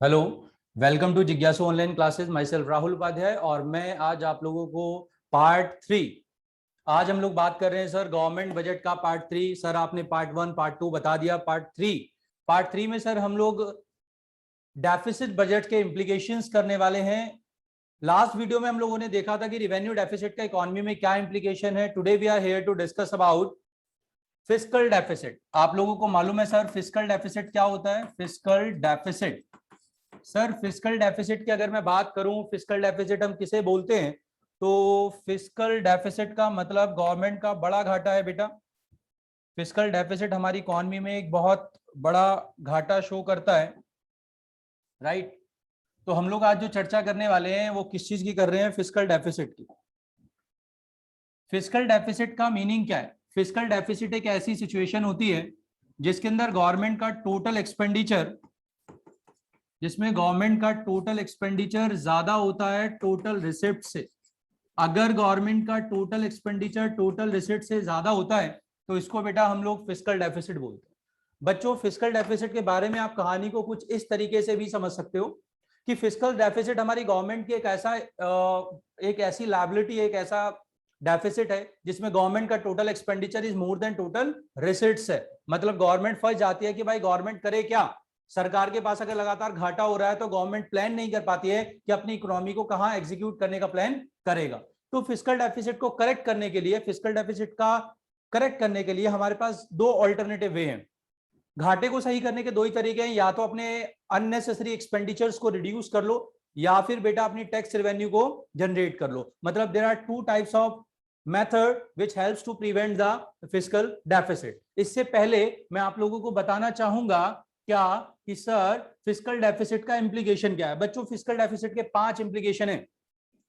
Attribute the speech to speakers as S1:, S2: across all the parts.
S1: Hello, welcome to जिज्ञासु online classes. My self Rahul Upadhyay और मैं आज आप लोगों को पार्ट 3। आज हम लोग बात कर रहे हैं सर गवर्नमेंट बजट का पार्ट 3। सर आपने पार्ट 1 पार्ट 2 बता दिया। पार्ट 3 में सर हम लोग डेफिसिट बजट के इम्प्लीकेशंस करने वाले हैं। लास्ट वीडियो में हम लोगों ने देखा था कि रिवेन्यू डेफिसिट का इकोनॉमी में क्या इम्प्लीकेशन है। Today we are here to discuss about fiscal deficit. आप लोगों को मालूम है सर फिस्कल डेफिसिट क्या होता है? Fiscal deficit, sir fiscal deficit की अगर मैं बात करूं, फिस्कल डेफिसिट हम किसे बोलते हैं? तो फिस्कल डेफिसिट का मतलब गवर्नमेंट का बड़ा घाटा है बेटा। फिस्कल डेफिसिट हमारी इकोनॉमी में एक बहुत बड़ा घाटा शो करता है, राइट। तो हम लोग आज जो चर्चा करने वाले हैं वो किस चीज की कर रहे हैं? फिस्कल डेफिसिट की। फिस्कल डेफिसिट का मीनिंग क्या है? फिस्कल डेफिसिट एक ऐसी सिचुएशन होती है जिसके अंदर गवर्नमेंट का टोटल एक्सपेंडिचर ज्यादा होता है टोटल रिसिप्ट से। अगर गवर्नमेंट का टोटल एक्सपेंडिचर टोटल रिसिप्ट से ज्यादा होता है तो इसको बेटा हम लोग फिस्कल डेफिसिट बोलते हैं। बच्चों, फिस्कल डेफिसिट के बारे में आप कहानी को कुछ इस तरीके से भी समझ सकते हो कि फिस्कल डेफिसिट हमारी गवर्नमेंट की एक ऐसी लायबिलिटी, एक ऐसा डेफिसिट है जिसमें गवर्नमेंट का total expenditure is more than total receipts है। मतलब गवर्नमेंट फंस जाती है कि भाई गवर्नमेंट करे क्या। सरकार के पास अगर लगातार घाटा हो रहा है तो गवर्नमेंट प्लान नहीं कर पाती है कि अपनी इकोनॉमी को कहां एग्जीक्यूट करने का प्लान करेगा। तो फिस्कल डेफिसिट को करेक्ट करने के लिए, फिस्कल डेफिसिट का करेक्ट करने के लिए हमारे पास दो ऑल्टरनेटिव वे हैं। घाटे को सही करने के दो ही तरीके हैं, या तो अपने अननेसेसरी एक्सपेंडिचर्स को रिड्यूस कर लो या फिर बेटा अपनी टैक्स रेवेन्यू को जनरेट कर लो। मतलब there are two types of method which helps to prevent the fiscal deficit. इससे पहले मैं आप लोगों को बताना चाहूंगा क्या कि सर फिस्कल डेफिसिट का इंप्लीकेशन क्या है। बच्चों, फिस्कल डेफिसिट के 5 इंप्लीकेशन है,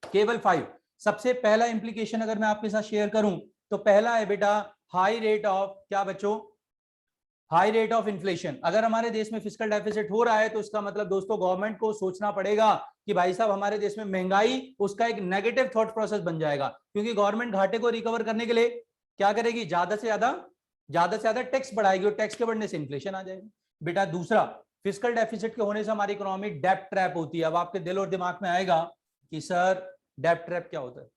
S1: केवल 5। सबसे पहला इंप्लीकेशन अगर मैं आपके साथ शेयर करूं तो पहला है बेटा हाई रेट ऑफ, क्या बच्चों? High rate of inflation. अगर हमारे देश में फिस्कल डेफिसिट हो रहा है तो इसका मतलब दोस्तों गवर्नमेंट को सोचना पड़ेगा कि भाई साहब हमारे देश में महंगाई, उसका एक नेगेटिव थॉट प्रोसेस बन जाएगा। क्योंकि गवर्नमेंट घाटे को रिकवर करने के लिए क्या करेगी? ज्यादा से ज्यादा टैक्स बढ़ाएगी और टैक्स के बढ़ने से इन्फ्लेशन आ जाएगी। बेटा दूसरा, फिस्कल डेफिसिट के होने से हमारी इकोनॉमी डेब्ट ट्रैप होती है। अब आपके दिल और दिमाग में आएगा कि सर डेब्ट ट्रैप क्या होता है?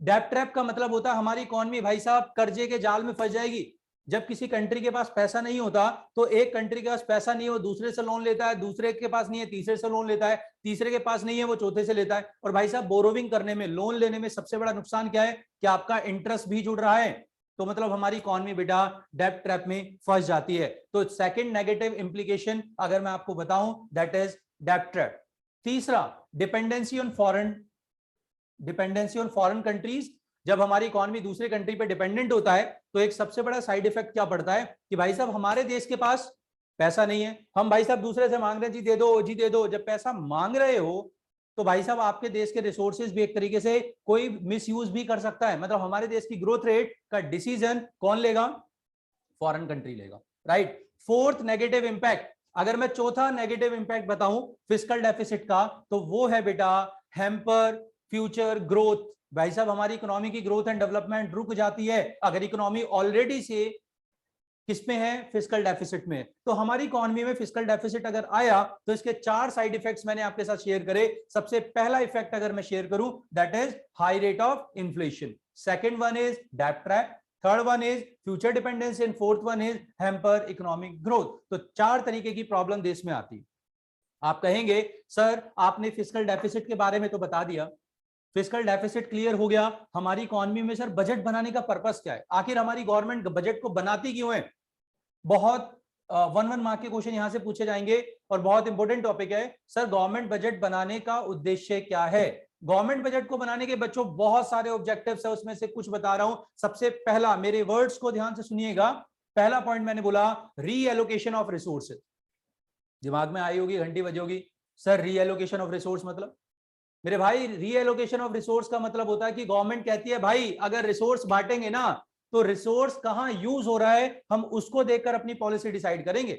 S1: डेब्ट ट्रैप का मतलब होता है हमारी इकोनॉमी भाई साहब कर्जे के जाल में फंस जाएगी। जब किसी कंट्री के पास पैसा नहीं होता तो एक कंट्री के पास पैसा नहीं हो दूसरे से लोन लेता है, दूसरे के पास नहीं है तीसरे से लोन लेता है, तीसरे के पास नहीं है वो चौथे से लेता है। और भाई साहब बोरोविंग करने में, लोन लेने में सबसे बड़ा नुकसान क्या है कि आपका इंटरेस्ट भी जुड़ रहा है। तो मतलब हमारी इकोनॉमी बेटा डेब्ट ट्रैप में फंस जाती है। तो सेकंड नेगेटिव इंप्लीकेशन अगर मैं आपको बताऊं दैट इज डेब्ट ट्रैप। तीसरा, डिपेंडेंसी ऑन फॉरेन कंट्रीज। जब हमारी इकोनॉमी दूसरे कंट्री पे डिपेंडेंट होता है तो एक सबसे बड़ा साइड इफेक्ट क्या पड़ता है कि भाई साहब हमारे देश के पास पैसा नहीं है, हम भाई साहब दूसरे से मांग रहे हैं जी दे दो जी दे दो। जब पैसा मांग रहे हो तो भाई साहब आपके देश के रिसोर्सेज भी एक तरीके से कोई मिस यूज भी कर सकता है। मतलब हमारे देश की ग्रोथ रेट का डिसीजन कौन लेगा? फॉरेन कंट्री लेगा, राइट। फोर्थ नेगेटिव इंपैक्ट, अगर मैं चौथा नेगेटिव इंपैक्ट बताऊं फिस्कल डेफिसिट का तो वो है बेटा हैम्पर फ्यूचर ग्रोथ। भाई साहब हमारी इकोनॉमी की ग्रोथ एंड डेवलपमेंट रुक जाती है अगर इकोनॉमी ऑलरेडी से किसमें है? फिस्कल डेफिसिट में। तो हमारी इकोनॉमी में फिस्कल डेफिसिट अगर आया तो इसके 4 साइड इफेक्ट्स मैंने आपके साथ शेयर करे। सबसे पहला इफेक्ट अगर मैं शेयर करूं that is high rate of inflation, second one is डेब्ट trap, third one is future dependency and fourth one is hamper economic growth. तो 4 तरीके की प्रॉब्लम देश में आती है। आप कहेंगे सर आपने फिस्कल डेफिसिट के बारे में तो बता दिया, फिस्कल डेफिसिट क्लियर हो गया, हमारी इकोनॉमी में सर बजट बनाने का पर्पस क्या है? आखिर हमारी गवर्नमेंट बजट को बनाती क्यों है? बहुत वन मार्क के क्वेश्चन यहां से पूछे जाएंगे और बहुत इंपॉर्टेंट टॉपिक है। सर गवर्नमेंट बजट बनाने का उद्देश्य क्या है? गवर्नमेंट बजट को बनाने के बच्चों बहुत सारे ऑब्जेक्टिव्स है, उसमें से कुछ बता रहा हूं। सबसे पहला, मेरे वर्ड्स को ध्यान से सुनिएगा, पहला पॉइंट मैंने बोला रीएलोकेशन ऑफ रिसोर्सेज। दिमाग में आई होगी, घंटी बजी होगी, सर रीएलोकेशन ऑफ रिसोर्स मतलब? मेरे भाई रीएलोकेशन ऑफ रिसोर्स का मतलब होता है कि गवर्नमेंट कहती है भाई अगर रिसोर्स बांटेंगे ना तो रिसोर्स कहां यूज हो रहा है हम उसको देखकर अपनी पॉलिसी डिसाइड करेंगे।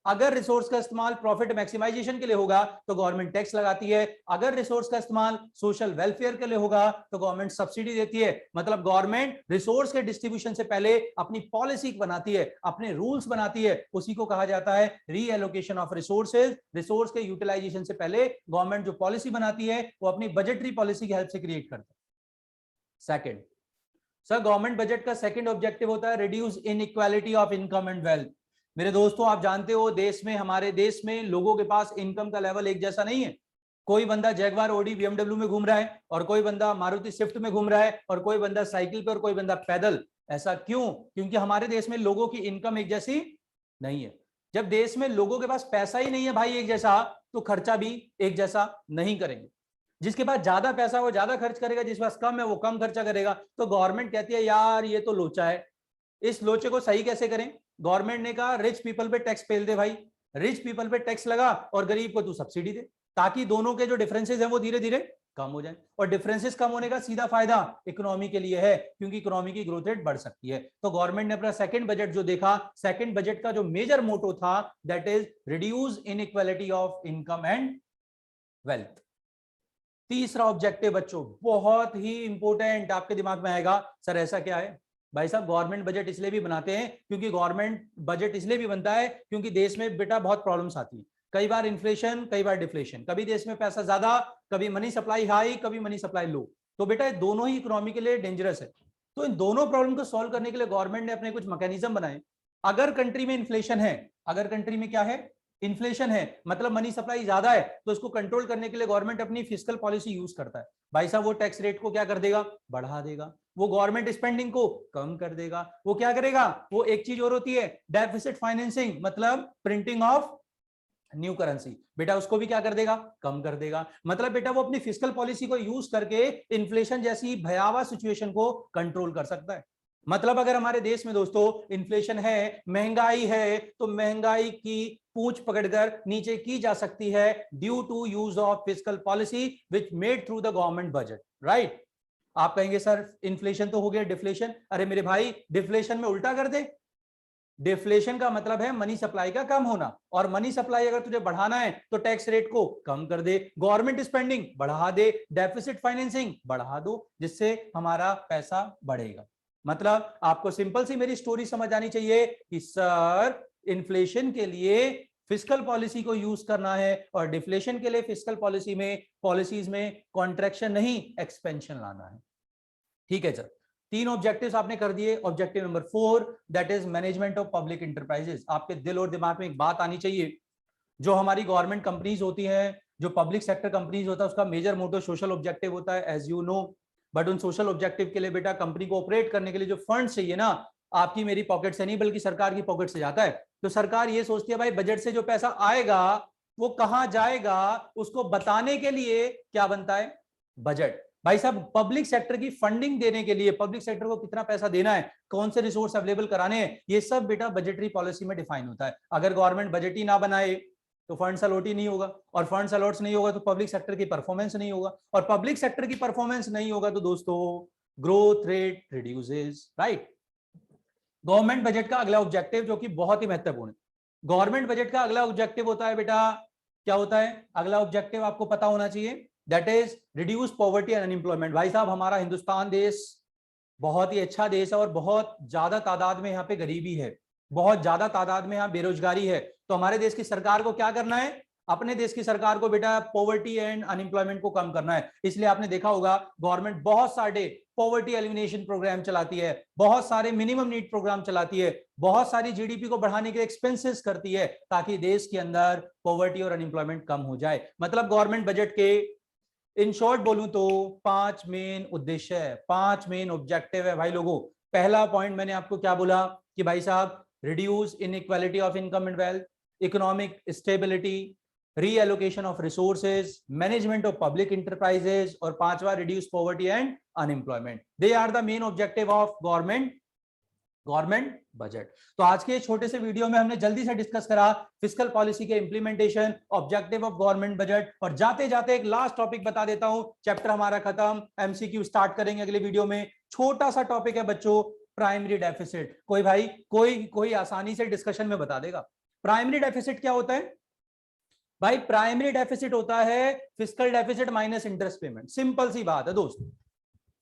S1: अगर रिसोर्स का इस्तेमाल प्रॉफिट मैक्सिमाइजेशन के लिए होगा तो गवर्नमेंट टैक्स लगाती है, अगर रिसोर्स का इस्तेमाल सोशल वेलफेयर के लिए होगा तो गवर्नमेंट सब्सिडी देती है। मतलब गवर्नमेंट रिसोर्स के डिस्ट्रीब्यूशन से पहले अपनी पॉलिसी बनाती है, अपने रूल्स बनाती है, उसी को कहा जाता है रीएलोकेशन ऑफ रिसोर्सेज। रिसोर्स के यूटिलाइजेशन से पहले गवर्नमेंट जो पॉलिसी बनाती है वो अपनी बजटरी पॉलिसी की हेल्प से क्रिएट करती है। सेकंड सर, गवर्नमेंट बजट का सेकंड ऑब्जेक्टिव होता है reduce inequality of income and wealth. मेरे दोस्तों, आप जानते हो देश में, हमारे देश में लोगों के पास इनकम का लेवल एक जैसा नहीं है। कोई बंदा जैगवार ओडी बीएमडब्ल्यू में घूम रहा है, और कोई बंदा मारुति स्विफ्ट में घूम रहा है, और कोई बंदा साइकिल पे, और कोई बंदा पैदल। ऐसा क्यों? क्योंकि हमारे देश में लोगों की इनकम एक जैसी नहीं है। जब देश में लोगों के पास पैसा ही नहीं है भाई एक जैसा, तो खर्चा भी एक जैसा नहीं करेंगे। जिसके पास ज्यादा पैसा वो ज्यादा खर्च करेगा, जिसके पास कम है वो कम खर्चा करेगा। तो गवर्नमेंट कहती है यार ये तो लोचा है, इस लोचे को सही कैसे करें? गवर्नमेंट ने कहा रिच पीपल पे टैक्स पेल दे भाई, रिच पीपल पे टैक्स लगा और गरीब को तू सब्सिडी दे, ताकि दोनों के जो डिफरेंसेस हैं वो धीरे धीरे कम हो जाए। और डिफरेंसेस कम होने का सीधा फायदा इकोनॉमी के लिए है, क्योंकि इकोनॉमी की ग्रोथ रेट बढ़ सकती है। तो गवर्नमेंट ने अपना सेकंड बजट जो देखा, सेकंड बजट का जो मेजर मोटो था that is reduce inequality of income and wealth. तीसरा ऑब्जेक्टिव बच्चों बहुत ही इंपॉर्टेंट, आपके दिमाग में आएगा सर ऐसा क्या है? भाई साहब, गवर्नमेंट बजट इसलिए भी बनाते हैं क्योंकि गवर्नमेंट बजट इसलिए भी बनता है क्योंकि देश में बेटा बहुत प्रॉब्लम्स आती है। कई बार इन्फ्लेशन, कई बार डिफ्लेशन, कभी देश में पैसा ज्यादा, कभी मनी सप्लाई हाई, कभी मनी सप्लाई लो। तो बेटा ये दोनों ही इकोनॉमी के लिए डेंजरस है। तो इन दोनों प्रॉब्लम को सॉल्व करने के लिए गवर्नमेंट ने अपने कुछ मैकेनिज्म बनाए। अगर कंट्री में इन्फ्लेशन है, अगर कंट्री में क्या है, इन्फ्लेशन है, मतलब मनी सप्लाई ज्यादा है, तो इसको कंट्रोल करने के लिए गवर्नमेंट अपनी फिस्कल पॉलिसी यूज करता है। भाई साहब, वो टैक्स रेट को क्या कर देगा? बढ़ा देगा। वो गवर्नमेंट स्पेंडिंग को कम कर देगा। वो क्या करेगा? वो एक चीज और होती है डेफिसिट फाइनेंसिंग, मतलब प्रिंटिंग ऑफ न्यू करेंसी, बेटा उसको भी क्या कर देगा? कम कर देगा। मतलब बेटा वो अपनी फिस्कल पॉलिसी को यूज करके इन्फ्लेशन जैसी भयावह सिचुएशन को कंट्रोल कर सकता है। मतलब अगर हमारे देश में दोस्तों इन्फ्लेशन है, महंगाई है, तो महंगाई की पूंछ पकड़कर नीचे की जा सकती है due to use of fiscal policy which made through the government budget, right? आप कहेंगे सर इन्फ्लेशन तो हो गया, डिफ्लेशन? अरे मेरे भाई, डिफ्लेशन में उल्टा कर दे। डिफ्लेशन का मतलब है मनी सप्लाई का कम होना, और मनी सप्लाई अगर तुझे बढ़ाना है तो टैक्स रेट को कम कर दे, गवर्नमेंट स्पेंडिंग बढ़ा दे, डेफिसिट फाइनेंसिंग बढ़ा दो, जिससे हमारा पैसा बढ़ेगा। मतलब आपको सिंपल सी मेरी स्टोरी समझ आनी चाहिए कि सर इन्फ्लेशन के लिए फिस्कल पॉलिसी को यूज करना है, और डिफ्लेशन के लिए फिस्कल पॉलिसी में, पॉलिसीज में कॉन्ट्रैक्शन नहीं एक्सपेंशन लाना है। ठीक है सर, तीन ऑब्जेक्टिव्स आपने कर दिए। Objective number 4 that is management of public enterprises. आपके दिल और दिमाग में एक बात आनी चाहिए, जो हमारी गवर्नमेंट कंपनीज होती हैं, जो पब्लिक सेक्टर कंपनीज होता है, उसका मेजर मोटो सोशल ऑब्जेक्टिव होता है, एज यू नो। बट उन सोशल ऑब्जेक्टिव के लिए बेटा कंपनी को ऑपरेट करने के लिए जो फंड चाहिए ना, आपकी मेरी पॉकेट से नहीं बल्कि सरकार की पॉकेट से जाता है। तो सरकार ये सोचती है भाई बजट से जो पैसा आएगा वो कहां जाएगा, उसको बताने के लिए क्या बनता है? बजट। भाई साहब, पब्लिक सेक्टर की फंडिंग देने के लिए, पब्लिक सेक्टर को कितना पैसा देना है, कौन से रिसोर्स अवेलेबल कराने हैं, ये सब बेटा बजटरी पॉलिसी में डिफाइन होता है। अगर गवर्नमेंट बजट ही ना बनाए तो फंड्स अलॉट ही नहीं होगा, और फंड्स अलॉट नहीं होगा तो पब्लिक सेक्टर की परफॉर्मेंस नहीं होगा, और पब्लिक सेक्टर की परफॉर्मेंस नहीं होगा तो दोस्तों growth rate reduces, right? Government budget का अगला ऑब्जेक्टिव जो कि बहुत ही महत्वपूर्ण है, गवर्नमेंट बजट का अगला ऑब्जेक्टिव होता है बेटा, क्या होता है अगला ऑब्जेक्टिव? आपको पता होना चाहिए, that is reduce poverty and unemployment. भाई साहब, हमारा हिंदुस्तान देश बहुत ही अच्छा देश है, और बहुत ज्यादा तादाद में यहाँ पे गरीबी है, बहुत ज्यादा तादाद में यहाँ बेरोजगारी है। तो हमारे देश की सरकार को क्या करना है? अपने देश की सरकार को बेटा पॉवर्टी एंड अनएम्प्लॉयमेंट को कम करना है। इसलिए आपने देखा होगा गवर्नमेंट बहुत सारे पॉवर्टी एलिमिनेशन प्रोग्राम चलाती है, बहुत सारे मिनिमम नीड प्रोग्राम चलाती है, बहुत सारी जीडीपी को बढ़ाने के एक्सपेंसेस करती है, ताकि देश के अंदर पॉवर्टी और अनएम्प्लॉयमेंट कम हो जाए। मतलब गवर्नमेंट बजट के इन शॉर्ट बोलूं तो 5 मेन उद्देश्य है, 5 मेन ऑब्जेक्टिव है भाई लोगों। पहला पॉइंट मैंने आपको क्या बोला कि भाई साहब reduce inequality of income and wealth, economic stability, reallocation of resources, management of public enterprises, और पांचवा reduce poverty and unemployment. They are the main objective of government budget. तो आज के छोटे से वीडियो में हमने जल्दी से डिस्कस करा फिस्कल पॉलिसी के implementation, objective of government budget, और जाते जाते एक लास्ट टॉपिक बता देता हूं, चैप्टर हमारा खत्म, एमसीक्यू स्टार्ट करेंगे अगले वीडियो में। छोटा सा टॉपिक है बच्चों, प्राइमरी डेफिसिट। कोई भाई कोई आसानी से डिस्कशन में बता देगा प्राइमरी डेफिसिट क्या होता है भाई? प्राइमरी डेफिसिट होता है fiscal deficit minus interest payment. Simple सी बात है दोस्त,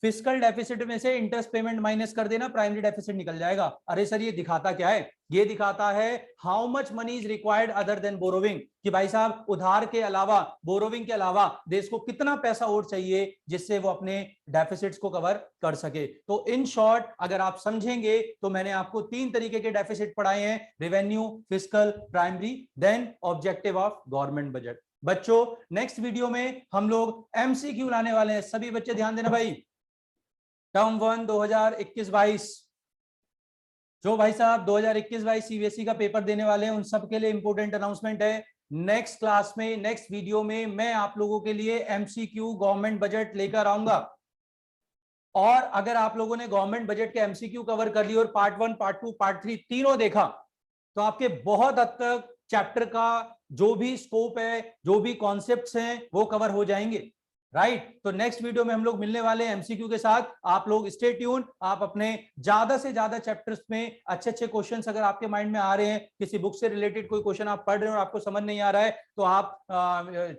S1: फिस्कल डेफिसिट में से इंटरेस्ट पेमेंट माइनस कर देना, प्राइमरी डेफिसिट निकल जाएगा। अरे सर ये दिखाता क्या है? ये दिखाता है how much money is required other than borrowing, कि भाई साहब उधार के अलावा, बोरोविंग के अलावा देश को कितना पैसा और चाहिए जिससे वो अपने डेफिसिट्स को कवर कर सके। तो इन शॉर्ट अगर आप समझेंगे तो मैंने आपको 3 तरीके के डेफिसिट पढ़ाए हैं, revenue, fiscal, primary, then objective of government budget. बच्चों नेक्स्ट वीडियो में हम लोग एमसीक्यू लाने वाले हैं, सभी बच्चे ध्यान देना भाई। टर्म 1 2021-22 जो भाई साहब 2021-22 सीबीएसई का पेपर देने वाले हैं उन सब के लिए इंपॉर्टेंट अनाउंसमेंट है। नेक्स्ट क्लास में, नेक्स्ट वीडियो में मैं आप लोगों के लिए एमसीक्यू गवर्नमेंट बजट लेकर आऊंगा। और अगर आप लोगों ने गवर्नमेंट बजट के एमसीक्यू कवर कर लिए और पार्ट 1, पार्ट 2, पार्ट 3 तीनों देखा, तो आपके बहुत हद तक चैप्टर का जो भी स्कोप है, जो भी कॉन्सेप्ट्स हैं, वो कवर हो जाएंगे। राइट तो नेक्स्ट वीडियो में हम लोग मिलने वाले हैं एमसीक्यू के साथ। आप लोग स्टे ट्यून, आप अपने ज्यादा से ज्यादा चैप्टर्स में अच्छे अच्छे क्वेश्चंस अगर आपके माइंड में आ रहे हैं, किसी बुक से रिलेटेड कोई क्वेश्चन आप पढ़ रहे हैं और आपको समझ नहीं आ रहा है, तो आप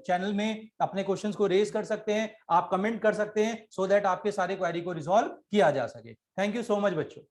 S1: चैनल में अपने क्वेश्चंस को रेज कर सकते हैं, आप कमेंट कर सकते हैं, सो दैट आपके सारे क्वेरी को रिजॉल्व किया जा सके। थैंक यू सो मच बच्चों।